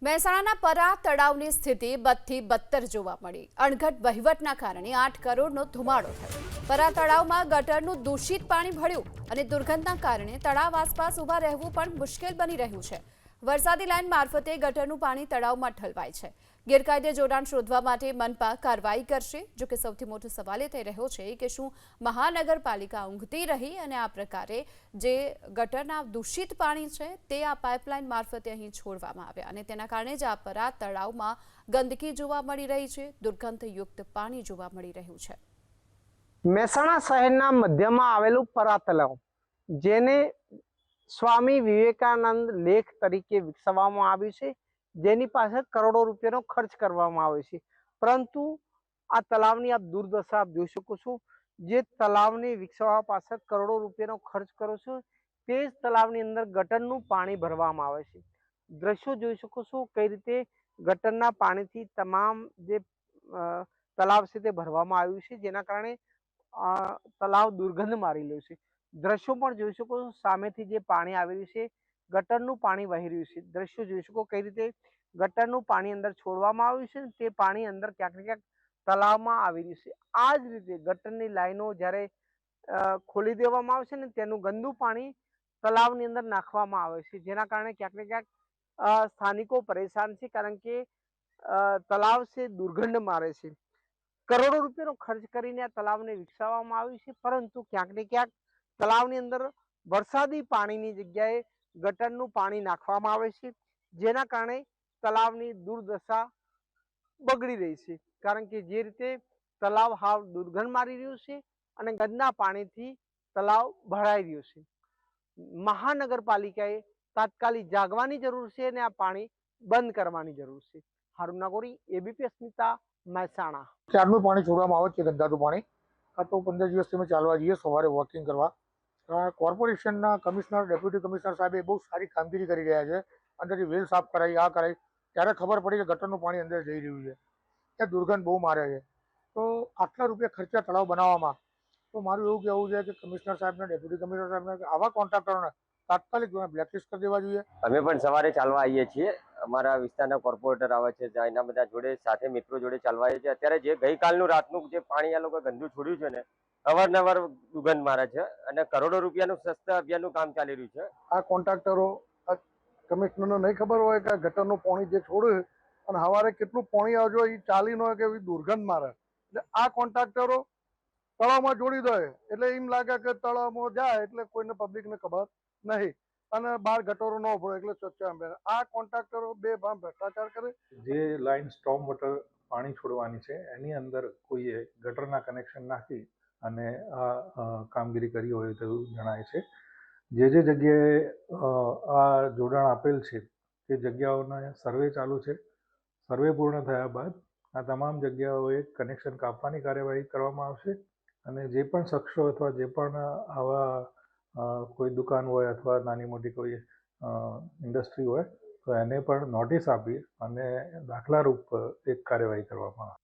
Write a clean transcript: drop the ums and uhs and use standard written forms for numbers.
મહેસાણાના પરા તળાવની સ્થિતિ બદથી બદતર જોવા મળી। અણઘડ વહીવટના કારણે 8 કરોડનો ધુમાડો થયો। પરા તળાવમાં ગટરનું દૂષિત પાણી ભળ્યું અને દુર્ગંધના કારણે તળાવ આસપાસ ઊભા રહેવું પણ મુશ્કેલ બની રહ્યું છે। વરસાદી લાઇન મારફતે ગટરનું પાણી તળાવમાં ઠલવાય છે। ગેરકાયદે જોડાણ શોધવા માટે મનપા કાર્યવાહી કરશે। જો કે સૌથી મોટો સવાલ એ થઈ રહ્યો છે કે શું મહાનગરપાલિકા ઊંઘતી રહી અને આ પ્રકારે જે ગટરના દૂષિત પાણી છે તે આ પાઇપલાઇન મારફતે અહીં છોડવામાં આવ્યા અને તેના કારણે જ આ પરા તળાવમાં ગંદકી જોવા મળી રહી છે, દુર્ગંધયુક્ત પાણી જોવા મળી રહ્યું છે। મહેસાણા શહેરના મધ્યમાં આવેલું પરા તળાવ, જેને સ્વામી વિવેકાનંદ લેક તરીકે વિકસાવવામાં આવ્યું છે, જેની પાછળ કરોડો રૂપિયાનો ખર્ચ કરવામાં આવે છે, પરંતુ આ તળાવની આપ દુર્દશા આપ જોઈ શકો છો। જે તળાવને વિકસાવવા પાછળ કરોડો રૂપિયાનો ખર્ચ કરો છો, તે જ તળાવની અંદર ગટરનું પાણી ભરવામાં આવે છે। દ્રશ્યો જોઈ શકો છો કઈ રીતે ગટરના પાણીથી તમામ જે તળાવ છે તે ભરવામાં આવ્યું છે, જેના કારણે તળાવ દુર્ગંધ મારી રહ્યું છે। દ્રશ્યો પણ જોઈ શકો છો, સામેથી જે પાણી આવી રહ્યું છે, ગટરનું પાણી વહી રહ્યું છે। દ્રશ્યો જોઈ શકો કઈ રીતે ગટરનું પાણી અંદર છોડવામાં આવ્યું છે, તે પાણી અંદર ક્યાંક ને ક્યાંક તળાવમાં આવી રહ્યું છે। આ જ રીતે ગટરની લાઈનો જ્યારે ખોલી દેવામાં આવે છે ને, તેનું ગંદુ પાણી તળાવની અંદર નાખવામાં આવે છે, જેના કારણે ક્યાંક ને ક્યાંક સ્થાનિકો પરેશાન છે, કારણ કે તળાવ છે દુર્ગંધ મારે છે। કરોડો રૂપિયાનો ખર્ચ કરીને આ તળાવને વિકસાવવામાં આવ્યું છે, પરંતુ ક્યાંક ને ક્યાંક તળાવની અંદર વરસાદી પાણીની જગ્યાએ ગટરનું પાણી નાખવામાં આવે છે, જેના કારણે તળાવની દુર્દશા બગડી રહી છે। કારણ કે જે રીતે તળાવ હાવ દુર્ગંધ મારી રહ્યું છે અને ગંદા પાણીથી તળાવ ભરાઈ રહ્યું છે। મહાનગરપાલિકાએ તાત્કાલિક જાગવાની જરૂર છે અને આ પાણી બંધ કરવાની જરૂર છે। હારૂન નાગોરી, એબીપી અસ્મિતા, મહેસાણા। ક્યારનું પાણી છોડવામાં આવે છે, ગંદાતું પાણી। આ તો 15 દિવસથી અમે ચાલવા જઈએ સવારે વોકિંગ કરવા। કોર્પોરેશનના કમિશનર, ડેપ્યુટી કમિશનર સાહેબ બહુ સારી કામગીરી કરી રહ્યા છે। અંદરથી વેલ સાફ કરાવી, આ કરાવી, ત્યારે ખબર પડી કે ગટરનું પાણી અંદર જઈ રહ્યું છે, એ દુર્ગંધ બહુ મારે છે। તો આટલા રૂપિયા ખર્ચા તળાવ બનાવવામાં, તો મારું એવું કહેવું છે કે કમિશનર સાહેબને, ડેપ્યુટી કમિશનર સાહેબને આવા કોન્ટ્રાક્ટરોને તાત્કાલિક બ્લેકલિસ્ટ કરી દેવા જોઈએ। અમે પણ સવારે ચાલવા આવીએ છીએ। અમારા વિસ્તારના કોર્પોરેટર આવે છે, એના બધા જોડે સાથે મિત્રો જોડે ચાલવા આવીએ છીએ। અત્યારે જે ગઈકાલનું રાતનું જે પાણી આ લોકો ગંદુ છોડ્યું છે ને, અવારનવાર દુર્ગંધ મારે છે અને કરોડો રૂપિયાનું સ્વચ્છતા અભિયાનનું કામ ચાલી રહ્યું છે। આ કોન્ટ્રાક્ટરો, કમિશનરને નહીં ખબર હોય કે ગટરનું પાણી જે છોડે અને સવારે કેટલું પાણી આવજો એ ચાલી ન હોય કે એવી દુર્ગંધ મારે, એટલે આ કોન્ટ્રાક્ટરો તળાવમાં જોડી દે, એટલે એમ લાગે કે તળાવમાં જાય એટલે કોઈને પબ્લિકને ખબર નહીં અને બહાર ગટરો ન ભરે એટલે સ્વચ્છ। આ કોન્ટ્રાક્ટરો બેફામ ભ્રષ્ટાચાર કરે। જે લાઈન સ્ટોમ વોટર પાણી છોડવાની છે, એની અંદર કોઈએ ગટરના કનેક્શન નાખી અને આ કામગીરી કરી હોય તેવું જણાય છે। જે જગ્યાએ આ જોડાણ આપેલ છે તે જગ્યાઓના સર્વે ચાલુ છે। સર્વે પૂર્ણ થયા બાદ આ તમામ જગ્યાઓએ કનેક્શન કાપવાની કાર્યવાહી કરવામાં આવશે અને જે પણ શખ્સો અથવા જે પણ આવા કોઈ દુકાન હોય અથવા નાની મોટી કોઈ ઇન્ડસ્ટ્રી હોય તો એને પણ નોટિસ આપી અને દાખલારૂપ એક કાર્યવાહી કરવામાં આવે।